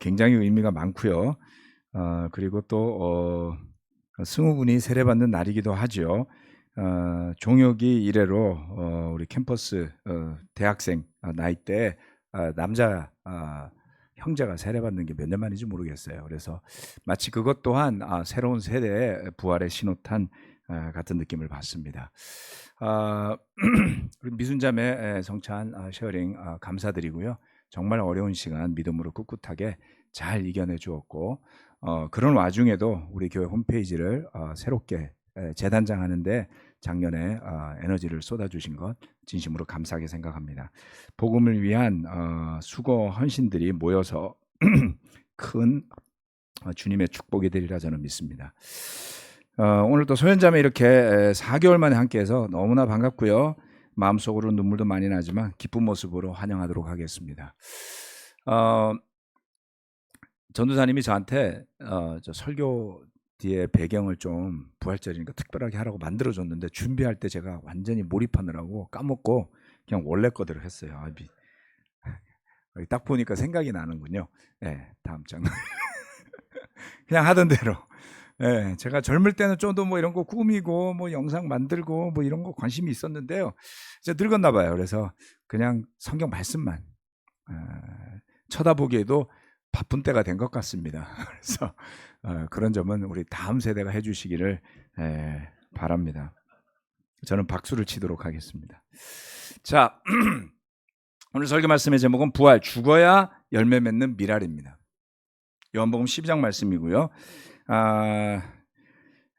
굉장히 의미가 많고요. 그리고 또 승우군이 세례받는 날이기도 하죠. 종혁이 이래로 우리 캠퍼스 대학생 나이 때 남자 형제가 세례받는 게 몇 년 만인지 모르겠어요. 그래서 마치 그것 또한 새로운 세대의 부활의 신호탄 같은 느낌을 받습니다. 우리 미순자매 성찬 쉐어링 감사드리고요. 정말 어려운 시간 믿음으로 꿋꿋하게 잘 이겨내 주었고 그런 와중에도 우리 교회 홈페이지를 새롭게 재단장하는데 작년에 에너지를 쏟아주신 것 진심으로 감사하게 생각합니다. 복음을 위한 수고 헌신들이 모여서 큰 주님의 축복이 되리라 저는 믿습니다. 오늘 또 소연자매 이렇게 4개월 만에 함께해서 너무나 반갑고요. 마음속으로 눈물도 많이 나지만 기쁜 모습으로 환영하도록 하겠습니다. 전도사님이 저한테 저 설교 뒤에 배경을 좀 부활절이니까 특별하게 하라고 만들어줬는데 준비할 때 제가 완전히 몰입하느라고 까먹고 그냥 원래 거대로 했어요. 딱 보니까 생각이 나는군요. 네, 다음 장. 그냥 하던 대로. 네, 제가 젊을 때는 좀 더 뭐 이런 거 꾸미고 뭐 영상 만들고 뭐 이런 거 관심이 있었는데요. 이제 늙었나 봐요. 그래서 그냥 성경 말씀만 쳐다보기에도 바쁜 때가 된 것 같습니다. 그래서 그런 점은 우리 다음 세대가 해주시기를 바랍니다. 저는 박수를 치도록 하겠습니다. 자, 오늘 설교 말씀의 제목은 부활, 죽어야 열매 맺는 미랄입니다. 요한복음 12장 말씀이고요.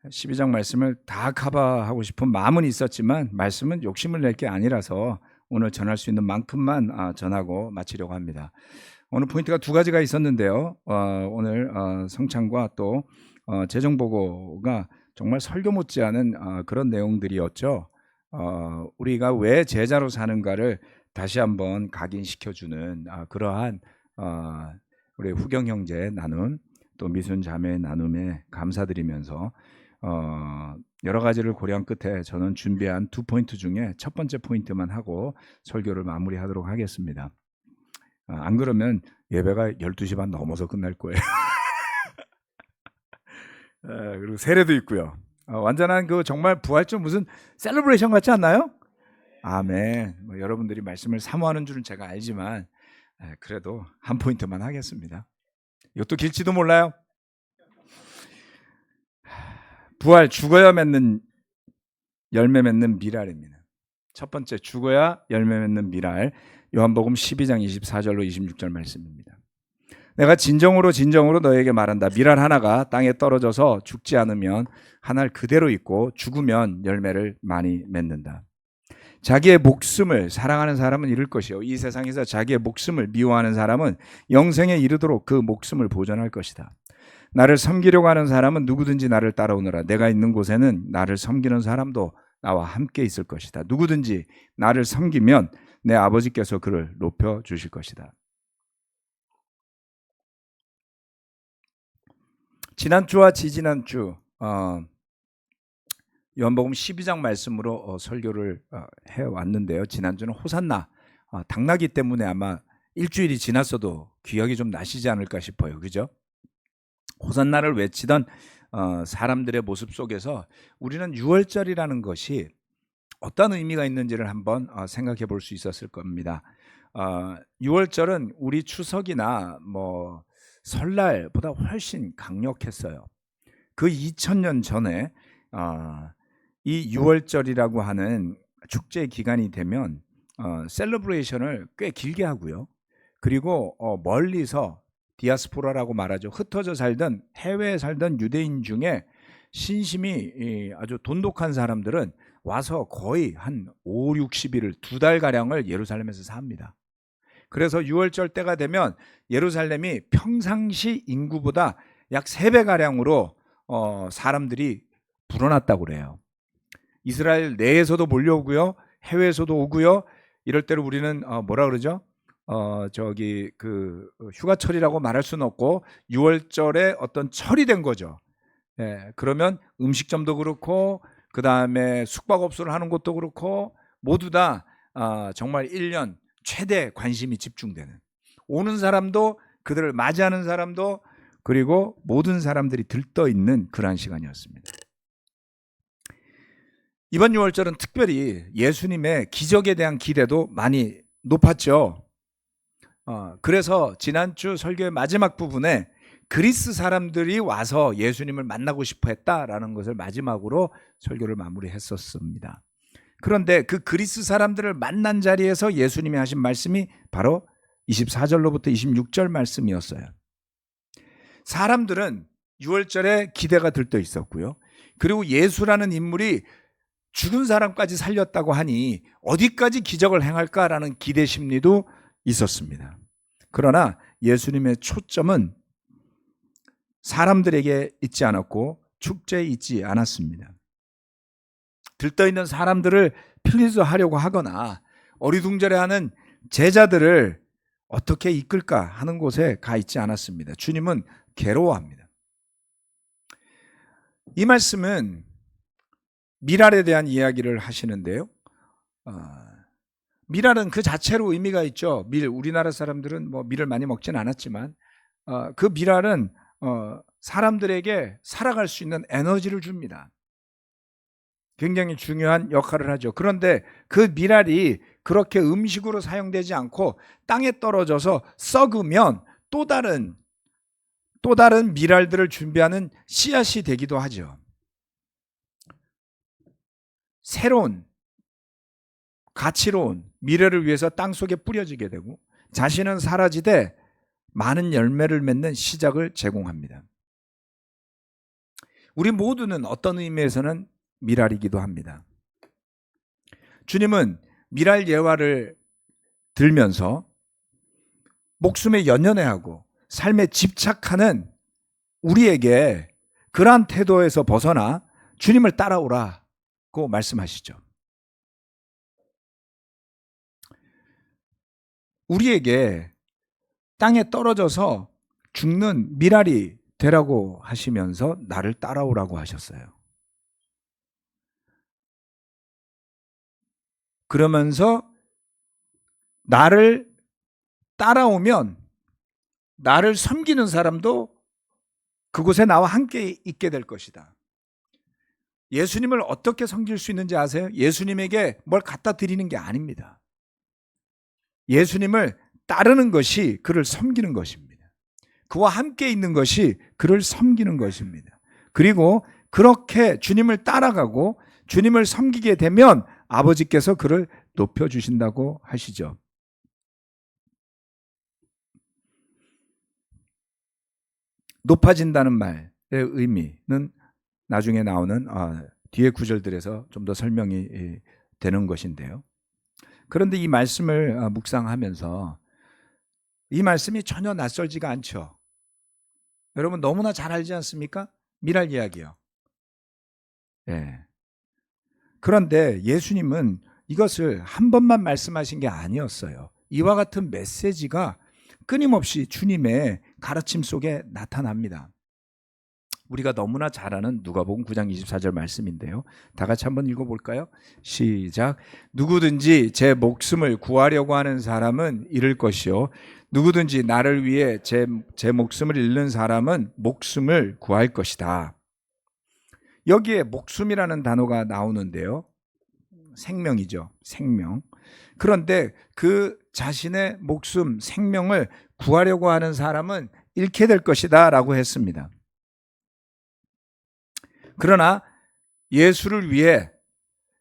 12장 말씀을 다 커버하고 싶은 마음은 있었지만 말씀은 욕심을 낼 게 아니라서 오늘 전할 수 있는 만큼만 전하고 마치려고 합니다. 오늘 포인트가 두 가지가 있었는데요. 오늘 성찬과 또 재정보고가 정말 설교 못지않은 그런 내용들이었죠. 우리가 왜 제자로 사는가를 다시 한번 각인시켜주는 그러한 우리 후경 형제의 나눔, 또 미순 자매의 나눔에 감사드리면서 여러 가지를 고려한 끝에 저는 준비한 두 포인트 중에 첫 번째 포인트만 하고 설교를 마무리하도록 하겠습니다. 안 그러면 예배가 12시 반 넘어서 끝날 거예요. 그리고 세례도 있고요. 완전한 그 정말 부활절 무슨 셀러브레이션 같지 않나요? 아멘. 뭐 여러분들이 말씀을 사모하는 줄은 제가 알지만 그래도 한 포인트만 하겠습니다. 이것도 길지도 몰라요. 부활, 죽어야 맺는 열매 맺는 미랄입니다. 첫 번째, 죽어야 열매 맺는 미랄. 요한복음 12장 24절로 26절 말씀입니다. 내가 진정으로 너에게 말한다. 미랄 하나가 땅에 떨어져서 죽지 않으면 한 알 그대로 있고 죽으면 열매를 많이 맺는다. 자기의 목숨을 사랑하는 사람은 잃을 것이요 이 세상에서 자기의 목숨을 미워하는 사람은 영생에 이르도록 그 목숨을 보존할 것이다. 나를 섬기려고 하는 사람은 누구든지 나를 따라오느라. 내가 있는 곳에는 나를 섬기는 사람도 나와 함께 있을 것이다. 누구든지 나를 섬기면 내 아버지께서 그를 높여주실 것이다. 지난주와 지지난주 요한복음 12장 말씀으로 설교를 해왔는데요. 지난주는 호산나, 당나귀 때문에 아마 일주일이 지났어도 기억이 좀 나시지 않을까 싶어요. 그죠? 호산나를 외치던 사람들의 모습 속에서 우리는 유월절이라는 것이 어떤 의미가 있는지를 한번 생각해 볼 수 있었을 겁니다. 유월절은 우리 추석이나 뭐 설날보다 훨씬 강력했어요. 그 2000년 전에 이 유월절이라고 하는 축제 기간이 되면 셀러브레이션을 꽤 길게 하고요. 그리고 멀리서 디아스포라라고 말하죠. 흩어져 살던 해외에 살던 유대인 중에 신심이 아주 돈독한 사람들은 와서 거의 한 5, 60일을 2달가량을 예루살렘에서 삽니다. 그래서 유월절 때가 되면 예루살렘이 평상시 인구보다 약 3배가량으로 사람들이 불어났다고 그래요. 이스라엘 내에서도 몰려오고요. 해외에서도 오고요. 이럴 때를 우리는 뭐라 그러죠? 휴가철이라고 말할 수는 없고 6월절에 어떤 철이 된 거죠. 그러면 음식점도 그렇고 그 다음에 숙박업소를 하는 곳도 그렇고 모두 다 정말 1년 최대 관심이 집중되는, 오는 사람도 그들을 맞이하는 사람도 그리고 모든 사람들이 들떠 있는 그러한 시간이었습니다. 이번 6월절은 특별히 예수님의 기적에 대한 기대도 많이 높았죠. 그래서 지난주 설교의 마지막 부분에 그리스 사람들이 와서 예수님을 만나고 싶어 했다라는 것을 마지막으로 설교를 마무리했었습니다. 그런데 그 그리스 사람들을 만난 자리에서 예수님이 하신 말씀이 바로 24절로부터 26절 말씀이었어요. 사람들은 6월절에 기대가 들떠 있었고요. 그리고 예수라는 인물이 죽은 사람까지 살렸다고 하니 어디까지 기적을 행할까라는 기대 심리도 있었습니다. 그러나 예수님의 초점은 사람들에게 있지 않았고 축제에 있지 않았습니다. 들떠있는 사람들을 플리즈하려고 하거나 어리둥절해하는 제자들을 어떻게 이끌까 하는 곳에 가 있지 않았습니다. 주님은 괴로워합니다. 이 말씀은 미랄에 대한 이야기를 하시는데요. 미랄은 그 자체로 의미가 있죠. 우리나라 사람들은 뭐 밀을 많이 먹진 않았지만 그 미랄은 사람들에게 살아갈 수 있는 에너지를 줍니다. 굉장히 중요한 역할을 하죠. 그런데 그 미랄이 그렇게 음식으로 사용되지 않고 땅에 떨어져서 썩으면 또 다른 미랄들을 준비하는 씨앗이 되기도 하죠. 새로운 가치로운 미래를 위해서 땅속에 뿌려지게 되고 자신은 사라지되 많은 열매를 맺는 시작을 제공합니다. 우리 모두는 어떤 의미에서는 미랄이기도 합니다. 주님은 미랄 예화를 들면서 목숨에 연연해하고 삶에 집착하는 우리에게 그러한 태도에서 벗어나 주님을 따라오라고 말씀하시죠. 우리에게 땅에 떨어져서 죽는 미랄이 되라고 하시면서 나를 따라오라고 하셨어요. 그러면서 나를 따라오면 나를 섬기는 사람도 그곳에 나와 함께 있게 될 것이다. 예수님을 어떻게 섬길 수 있는지 아세요? 예수님에게 뭘 갖다 드리는 게 아닙니다. 예수님을 따르는 것이 그를 섬기는 것입니다. 그와 함께 있는 것이 그를 섬기는 것입니다. 그리고 그렇게 주님을 따라가고 주님을 섬기게 되면 아버지께서 그를 높여주신다고 하시죠. 높아진다는 말의 의미는 나중에 나오는 뒤에 구절들에서 좀 더 설명이 되는 것인데요. 그런데 이 말씀을 묵상하면서 이 말씀이 전혀 낯설지가 않죠. 여러분 너무나 잘 알지 않습니까? 미랄 이야기요. 예. 그런데 예수님은 이것을 한 번만 말씀하신 게 아니었어요. 이와 같은 메시지가 끊임없이 주님의 가르침 속에 나타납니다. 우리가 너무나 잘 아는 누가복음 9장 24절 말씀인데요. 다 같이 한번 읽어볼까요? 시작. 누구든지 제 목숨을 구하려고 하는 사람은 잃을 것이요 누구든지 나를 위해 제 목숨을 잃는 사람은 목숨을 구할 것이다. 여기에 목숨이라는 단어가 나오는데요. 생명이죠. 생명. 그런데 그 자신의 목숨, 생명을 구하려고 하는 사람은 잃게 될 것이다 라고 했습니다. 그러나 예수를 위해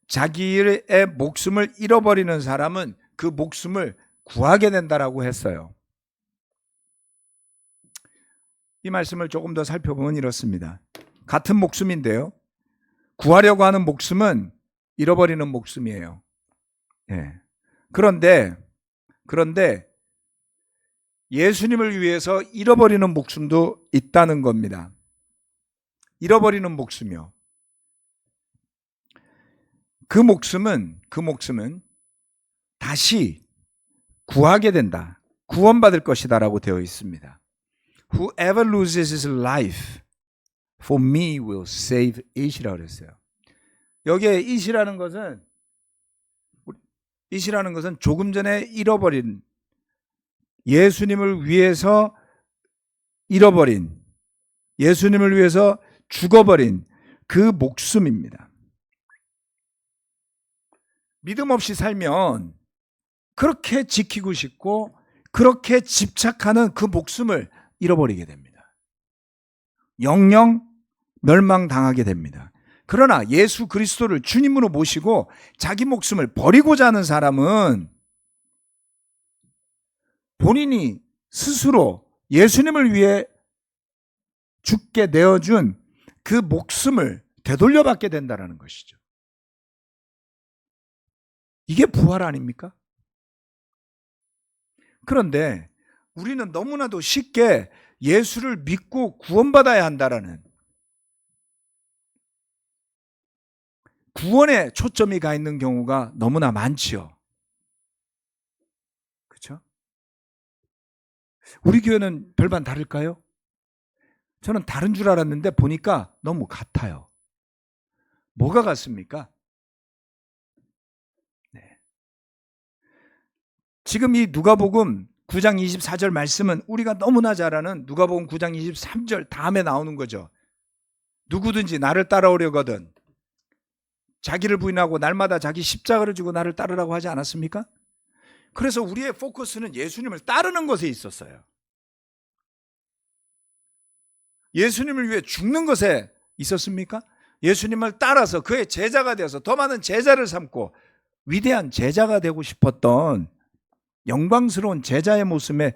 자기의 목숨을 잃어버리는 사람은 그 목숨을 구하게 된다라고 했어요. 이 말씀을 조금 더 살펴보면 이렇습니다. 같은 목숨인데요. 구하려고 하는 목숨은 잃어버리는 목숨이에요. 예. 그런데 예수님을 위해서 잃어버리는 목숨도 있다는 겁니다. 잃어버리는 목숨이요. 그 목숨은 다시 구하게 된다. 구원받을 것이다라고 되어 있습니다. Whoever loses his life for me will save it이라고 그랬어요. 여기에 it이라는 것은 조금 전에 잃어버린 예수님을 위해서 잃어버린, 예수님을 위해서 죽어버린 그 목숨입니다. 믿음 없이 살면 그렇게 지키고 싶고 그렇게 집착하는 그 목숨을 잃어버리게 됩니다. 영영 멸망당하게 됩니다. 그러나 예수 그리스도를 주님으로 모시고 자기 목숨을 버리고자 하는 사람은 본인이 스스로 예수님을 위해 죽게 내어준 그 목숨을 되돌려받게 된다는 것이죠. 이게 부활 아닙니까? 그런데 우리는 너무나도 쉽게 예수를 믿고 구원받아야 한다라는 구원에 초점이 가 있는 경우가 너무나 많지요. 그렇죠? 우리 교회는 별반 다를까요? 저는 다른 줄 알았는데 보니까 너무 같아요. 뭐가 같습니까? 네. 지금 이 누가복음 9장 24절 말씀은 우리가 너무나 잘 아는 누가복음 9장 23절 다음에 나오는 거죠. 누구든지 나를 따라오려거든 자기를 부인하고 날마다 자기 십자가를 지고 나를 따르라고 하지 않았습니까? 그래서 우리의 포커스는 예수님을 따르는 것에 있었어요. 예수님을 위해 죽는 것에 있었습니까? 예수님을 따라서 그의 제자가 되어서 더 많은 제자를 삼고 위대한 제자가 되고 싶었던 영광스러운 제자의 모습에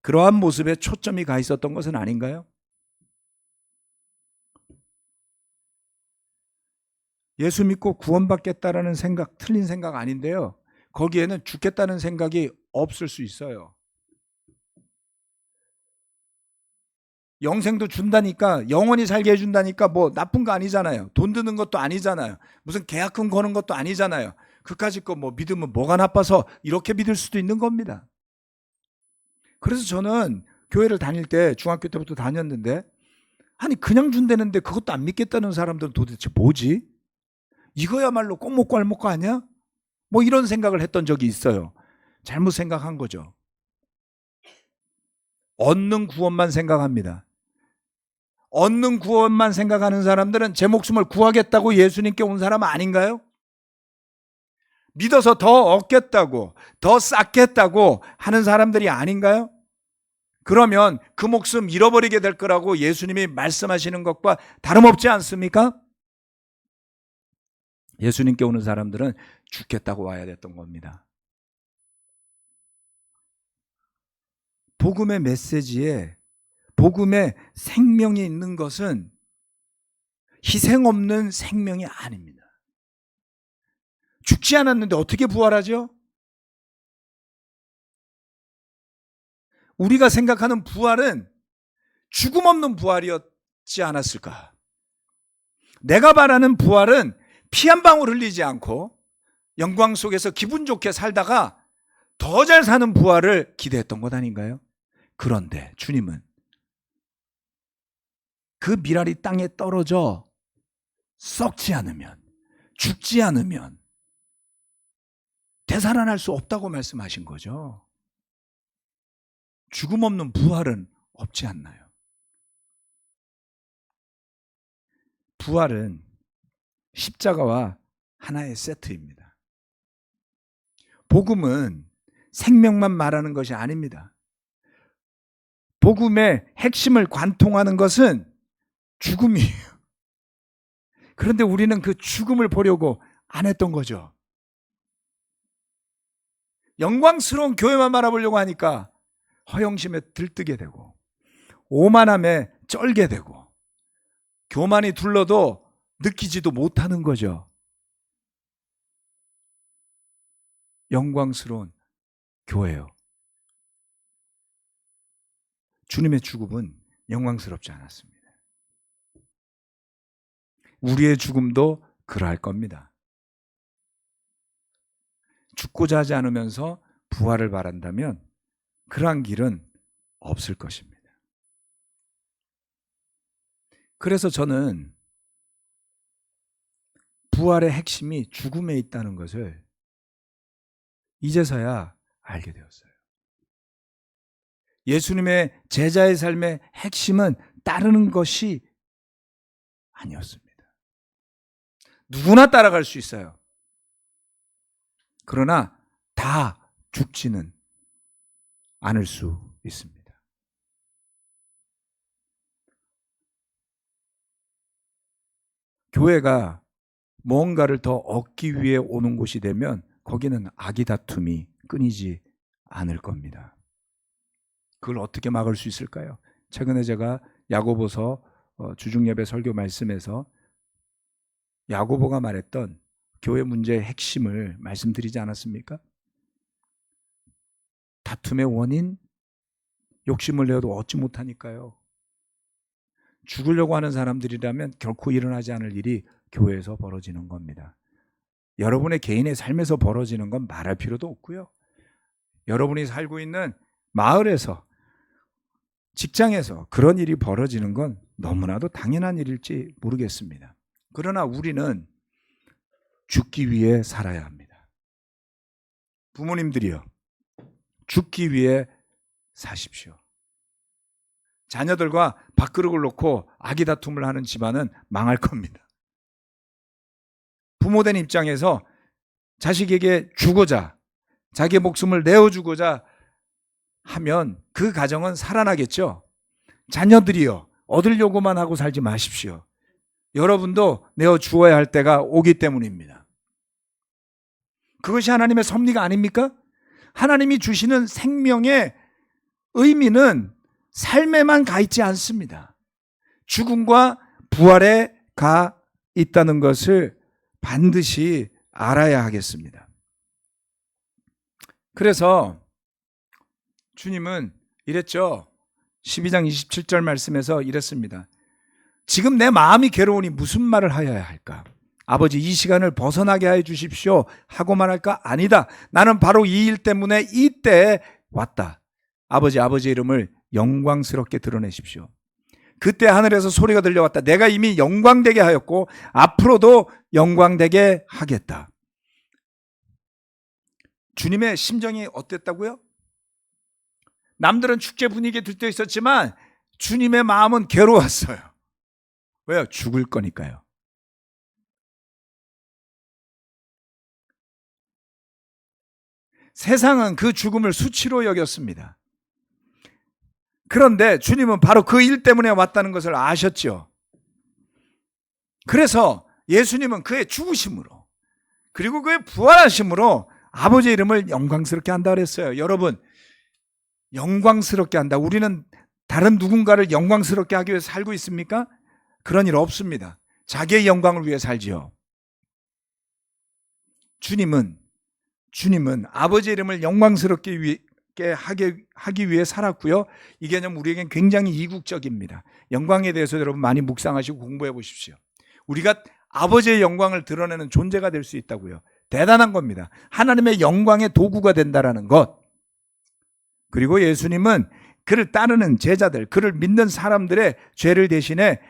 그러한 모습에 초점이 가 있었던 것은 아닌가요? 예수 믿고 구원받겠다라는 생각, 틀린 생각 아닌데요. 거기에는 죽겠다는 생각이 없을 수 있어요. 영생도 준다니까, 영원히 살게 해준다니까 뭐 나쁜 거 아니잖아요. 돈 드는 것도 아니잖아요. 무슨 계약금 거는 것도 아니잖아요. 그까짓 거 뭐 믿으면 뭐가 나빠서 이렇게 믿을 수도 있는 겁니다. 그래서 저는 교회를 다닐 때 중학교 때부터 다녔는데 아니 그냥 준다는데 그것도 안 믿겠다는 사람들은 도대체 뭐지? 이거야말로 꼭 먹고 알 먹고 아니야? 뭐 이런 생각을 했던 적이 있어요. 잘못 생각한 거죠. 얻는 구원만 생각합니다. 얻는 구원만 생각하는 사람들은 제 목숨을 구하겠다고 예수님께 온 사람 아닌가요? 믿어서 더 얻겠다고, 더 쌓겠다고 하는 사람들이 아닌가요? 그러면 그 목숨 잃어버리게 될 거라고 예수님이 말씀하시는 것과 다름없지 않습니까? 예수님께 오는 사람들은 죽겠다고 와야 됐던 겁니다. 복음의 메시지에 복음의 생명이 있는 것은 희생 없는 생명이 아닙니다. 죽지 않았는데 어떻게 부활하죠? 우리가 생각하는 부활은 죽음 없는 부활이었지 않았을까? 내가 바라는 부활은 피 한 방울 흘리지 않고 영광 속에서 기분 좋게 살다가 더 잘 사는 부활을 기대했던 것 아닌가요? 그런데 주님은 그 미랄이 땅에 떨어져 썩지 않으면, 죽지 않으면 되살아날 수 없다고 말씀하신 거죠. 죽음 없는 부활은 없지 않나요? 부활은 십자가와 하나의 세트입니다. 복음은 생명만 말하는 것이 아닙니다. 복음의 핵심을 관통하는 것은 죽음이에요. 그런데 우리는 그 죽음을 보려고 안 했던 거죠. 영광스러운 교회만 바라보려고 하니까 허영심에 들뜨게 되고 오만함에 쩔게 되고 교만이 둘러도 느끼지도 못하는 거죠. 영광스러운 교회요. 주님의 죽음은 영광스럽지 않았습니다. 우리의 죽음도 그러할 겁니다. 죽고자 하지 않으면서 부활을 바란다면 그러한 길은 없을 것입니다. 그래서 저는 부활의 핵심이 죽음에 있다는 것을 이제서야 알게 되었어요. 예수님의 제자의 삶의 핵심은 따르는 것이 아니었습니다. 누구나 따라갈 수 있어요. 그러나 다 죽지는 않을 수 있습니다. 교회가 뭔가를 더 얻기 위해 오는 곳이 되면 거기는 악의 다툼이 끊이지 않을 겁니다. 그걸 어떻게 막을 수 있을까요? 최근에 제가 야고보서 주중예배 설교 말씀에서 야고보가 말했던 교회 문제의 핵심을 말씀드리지 않았습니까? 다툼의 원인, 욕심을 내어도 얻지 못하니까요. 죽으려고 하는 사람들이라면 결코 일어나지 않을 일이 교회에서 벌어지는 겁니다. 여러분의 개인의 삶에서 벌어지는 건 말할 필요도 없고요. 여러분이 살고 있는 마을에서, 직장에서 그런 일이 벌어지는 건 너무나도 당연한 일일지 모르겠습니다. 그러나 우리는 죽기 위해 살아야 합니다. 부모님들이요, 죽기 위해 사십시오. 자녀들과 밥그릇을 놓고 악의 다툼을 하는 집안은 망할 겁니다. 부모된 입장에서 자식에게 주고자, 자기의 목숨을 내어주고자 하면 그 가정은 살아나겠죠. 자녀들이요, 얻으려고만 하고 살지 마십시오. 여러분도 내어주어야 할 때가 오기 때문입니다. 그것이 하나님의 섭리가 아닙니까? 하나님이 주시는 생명의 의미는 삶에만 가 있지 않습니다. 죽음과 부활에 가 있다는 것을 반드시 알아야 하겠습니다. 그래서 주님은 이랬죠. 12장 27절 말씀에서 이랬습니다. 지금 내 마음이 괴로우니 무슨 말을 하여야 할까? 아버지, 이 시간을 벗어나게 하여 주십시오 하고 말할까? 아니다. 나는 바로 이 일 때문에 이때에 왔다. 아버지의 이름을 영광스럽게 드러내십시오. 그때 하늘에서 소리가 들려왔다. 내가 이미 영광되게 하였고 앞으로도 영광되게 하겠다. 주님의 심정이 어땠다고요? 남들은 축제 분위기에 들떠 있었지만 주님의 마음은 괴로웠어요. 왜요? 죽을 거니까요. 세상은 그 죽음을 수치로 여겼습니다. 그런데 주님은 바로 그 일 때문에 왔다는 것을 아셨죠. 그래서 예수님은 그의 죽으심으로, 그리고 그의 부활하심으로 아버지의 이름을 영광스럽게 한다 그랬어요. 여러분, 영광스럽게 한다. 우리는 다른 누군가를 영광스럽게 하기 위해서 살고 있습니까? 그런 일 없습니다. 자기의 영광을 위해 살지요. 주님은 아버지의 이름을 영광스럽게 하기 위해 살았고요. 이 개념 우리에겐 굉장히 이국적입니다. 영광에 대해서 여러분 많이 묵상하시고 공부해 보십시오. 우리가 아버지의 영광을 드러내는 존재가 될 수 있다고요. 대단한 겁니다. 하나님의 영광의 도구가 된다라는 것. 그리고 예수님은 그를 따르는 제자들, 그를 믿는 사람들의 죄를 대신해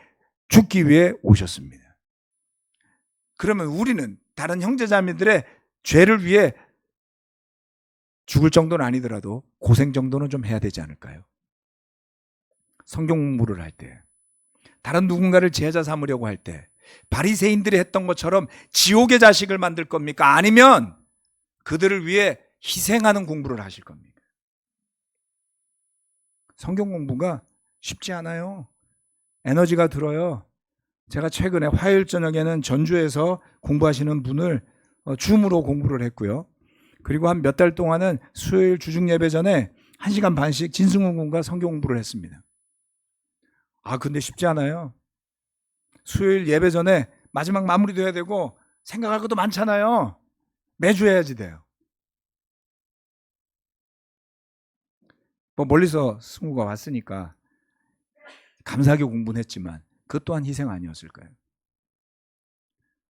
죽기 위해 오셨습니다. 그러면 우리는 다른 형제자매들의 죄를 위해 죽을 정도는 아니더라도 고생 정도는 좀 해야 되지 않을까요? 성경 공부를 할 때, 다른 누군가를 제자 삼으려고 할 때 바리새인들이 했던 것처럼 지옥의 자식을 만들 겁니까? 아니면 그들을 위해 희생하는 공부를 하실 겁니까? 성경 공부가 쉽지 않아요. 에너지가 들어요. 제가 최근에 화요일 저녁에는 전주에서 공부하시는 분을 줌으로 공부를 했고요. 그리고 한 몇 달 동안은 수요일 주중 예배 전에 1시간 반씩 진승훈 군과 성경 공부를 했습니다. 근데 쉽지 않아요. 수요일 예배 전에 마지막 마무리도 해야 되고 생각할 것도 많잖아요. 매주 해야지 돼요. 멀리서 승우가 왔으니까 감사하게 공부는 했지만 그것 또한 희생 아니었을까요?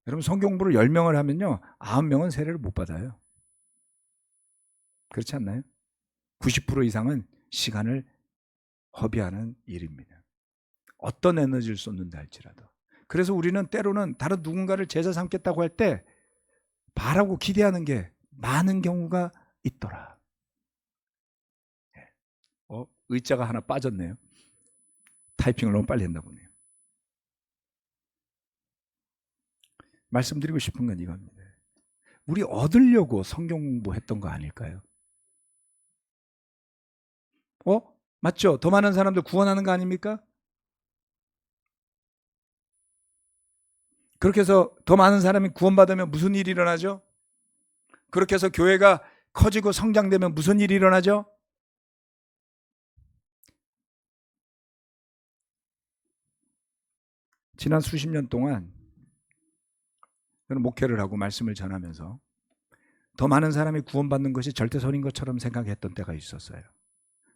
여러분, 성경 공부를 10명을 하면요 9명은 세례를 못 받아요. 그렇지 않나요? 90% 이상은 시간을 허비하는 일입니다. 어떤 에너지를 쏟는다 할지라도. 그래서 우리는 때로는 다른 누군가를 제자 삼겠다고 할 때 바라고 기대하는 게 많은 경우가 있더라. 의자가 하나 빠졌네요. 타이핑을 너무 빨리 했나 보네요. 말씀드리고 싶은 건 이겁니다. 우리 얻으려고 성경 공부했던 거 아닐까요? 맞죠? 더 많은 사람들 구원하는 거 아닙니까? 그렇게 해서 더 많은 사람이 구원받으면 무슨 일이 일어나죠? 그렇게 해서 교회가 커지고 성장되면 무슨 일이 일어나죠? 지난 수십 년 동안 저는 목회를 하고 말씀을 전하면서 더 많은 사람이 구원받는 것이 절대선인 것처럼 생각했던 때가 있었어요.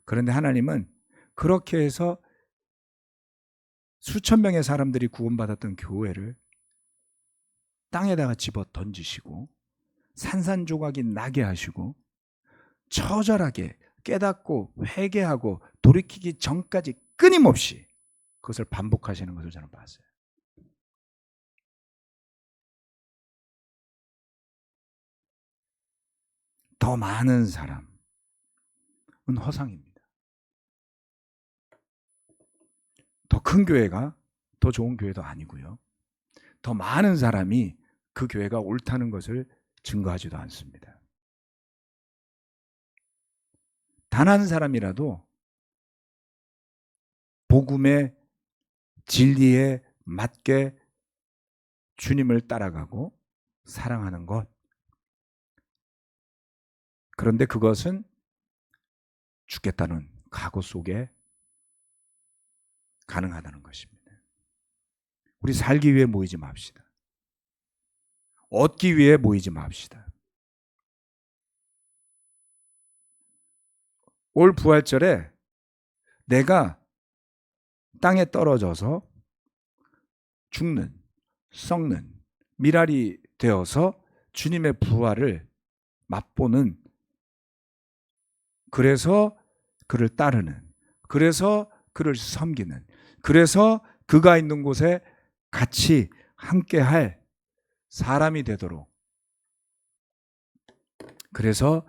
그런데 하나님은 그렇게 해서 수천 명의 사람들이 구원받았던 교회를 땅에다가 집어 던지시고 산산조각이 나게 하시고 처절하게 깨닫고 회개하고 돌이키기 전까지 끊임없이 그것을 반복하시는 것을 저는 봤어요. 더 많은 사람은 허상입니다. 더 큰 교회가 더 좋은 교회도 아니고요. 더 많은 사람이 그 교회가 옳다는 것을 증거하지도 않습니다. 단 한 사람이라도 복음의 진리에 맞게 주님을 따라가고 사랑하는 것. 그런데 그것은 죽겠다는 각오 속에 가능하다는 것입니다. 우리 살기 위해 모이지 맙시다. 얻기 위해 모이지 맙시다. 올 부활절에 내가 땅에 떨어져서 죽는, 썩는 미랄이 되어서 주님의 부활을 맛보는, 그래서 그를 따르는, 그래서 그를 섬기는, 그래서 그가 있는 곳에 같이 함께할 사람이 되도록, 그래서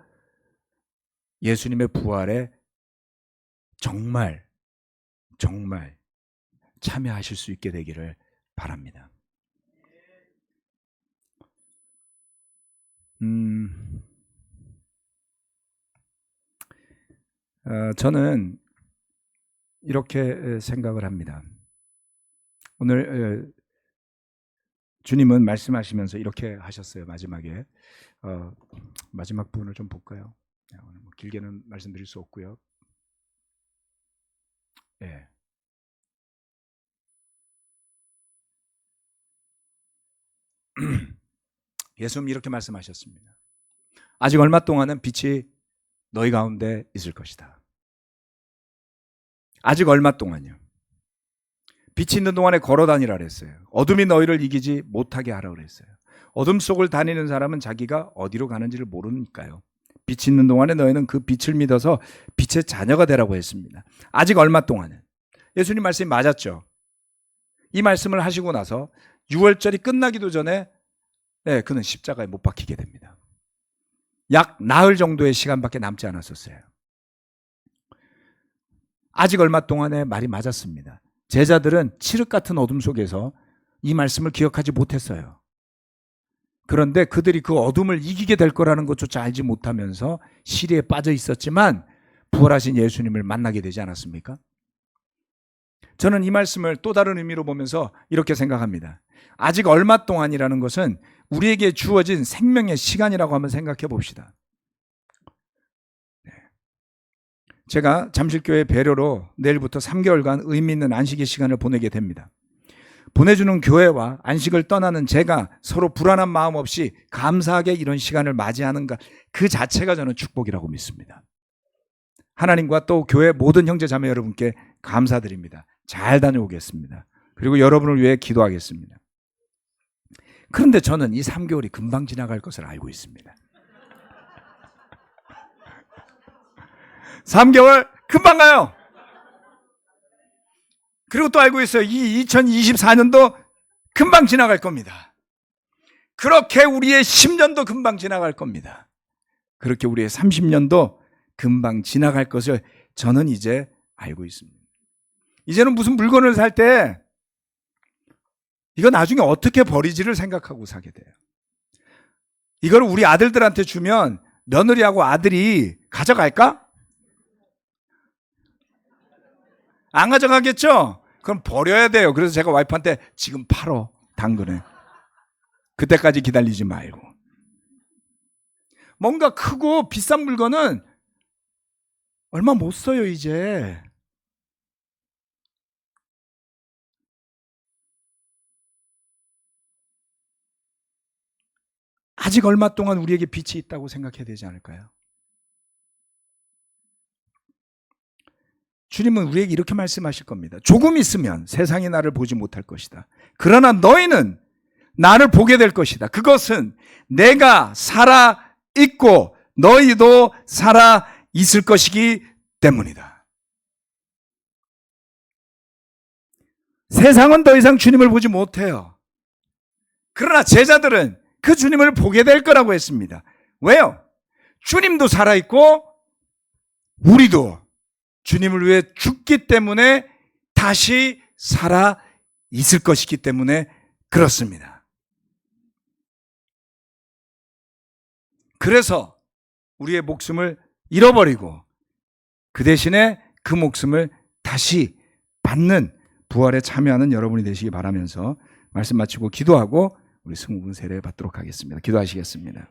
예수님의 부활에 정말 참여하실 수 있게 되기를 바랍니다. 저는 이렇게 생각을 합니다. 오늘 주님은 말씀하시면서 이렇게 하셨어요. 마지막에 마지막 부분을 좀 볼까요? 오늘 뭐 길게는 말씀드릴 수 없고요. 예. 예수님이 이렇게 말씀하셨습니다. 아직 얼마 동안은 빛이 너희 가운데 있을 것이다. 아직 얼마 동안요. 빛이 있는 동안에 걸어 다니라 그랬어요. 어둠이 너희를 이기지 못하게 하라 그랬어요. 어둠 속을 다니는 사람은 자기가 어디로 가는지를 모르니까요. 빛이 있는 동안에 너희는 그 빛을 믿어서 빛의 자녀가 되라고 했습니다. 아직 얼마 동안은. 예수님 말씀이 맞았죠. 이 말씀을 하시고 나서 6월절이 끝나기도 전에 그는 십자가에 못 박히게 됩니다. 약 나흘 정도의 시간밖에 남지 않았었어요. 아직 얼마 동안의 말이 맞았습니다. 제자들은 칠흑 같은 어둠 속에서 이 말씀을 기억하지 못했어요. 그런데 그들이 그 어둠을 이기게 될 거라는 것조차 알지 못하면서 시리에 빠져 있었지만 부활하신 예수님을 만나게 되지 않았습니까? 저는 이 말씀을 또 다른 의미로 보면서 이렇게 생각합니다. 아직 얼마 동안이라는 것은 우리에게 주어진 생명의 시간이라고 한번 생각해 봅시다. 제가 잠실교회 배려로 내일부터 3개월간 의미 있는 안식의 시간을 보내게 됩니다. 보내주는 교회와 안식을 떠나는 제가 서로 불안한 마음 없이 감사하게 이런 시간을 맞이하는가, 그 자체가 저는 축복이라고 믿습니다. 하나님과 또 교회 모든 형제 자매 여러분께 감사드립니다. 잘 다녀오겠습니다. 그리고 여러분을 위해 기도하겠습니다. 그런데 저는 이 3개월이 금방 지나갈 것을 알고 있습니다. 3개월 금방 가요. 그리고 또 알고 있어요. 이 2024년도 금방 지나갈 겁니다. 그렇게 우리의 10년도 금방 지나갈 겁니다. 그렇게 우리의 30년도 금방 지나갈 것을 저는 이제 알고 있습니다. 이제는 무슨 물건을 살 때 이거 나중에 어떻게 버리지를 생각하고 사게 돼요. 이걸 우리 아들들한테 주면 며느리하고 아들이 가져갈까? 안 가져가겠죠? 그럼 버려야 돼요. 그래서 제가 와이프한테 지금 팔어, 당근에. 그때까지 기다리지 말고. 뭔가 크고 비싼 물건은 얼마 못 써요, 이제. 아직 얼마 동안 우리에게 빛이 있다고 생각해야 되지 않을까요? 주님은 우리에게 이렇게 말씀하실 겁니다. 조금 있으면 세상이 나를 보지 못할 것이다. 그러나 너희는 나를 보게 될 것이다. 그것은 내가 살아 있고 너희도 살아 있을 것이기 때문이다. 세상은 더 이상 주님을 보지 못해요. 그러나 제자들은 그 주님을 보게 될 거라고 했습니다. 왜요? 주님도 살아있고 우리도 주님을 위해 죽기 때문에 다시 살아 있을 것이기 때문에 그렇습니다. 그래서 우리의 목숨을 잃어버리고 그 대신에 그 목숨을 다시 받는 부활에 참여하는 여러분이 되시기 바라면서 말씀 마치고 기도하고 우리 승우분 세례 받도록 하겠습니다. 기도하시겠습니다.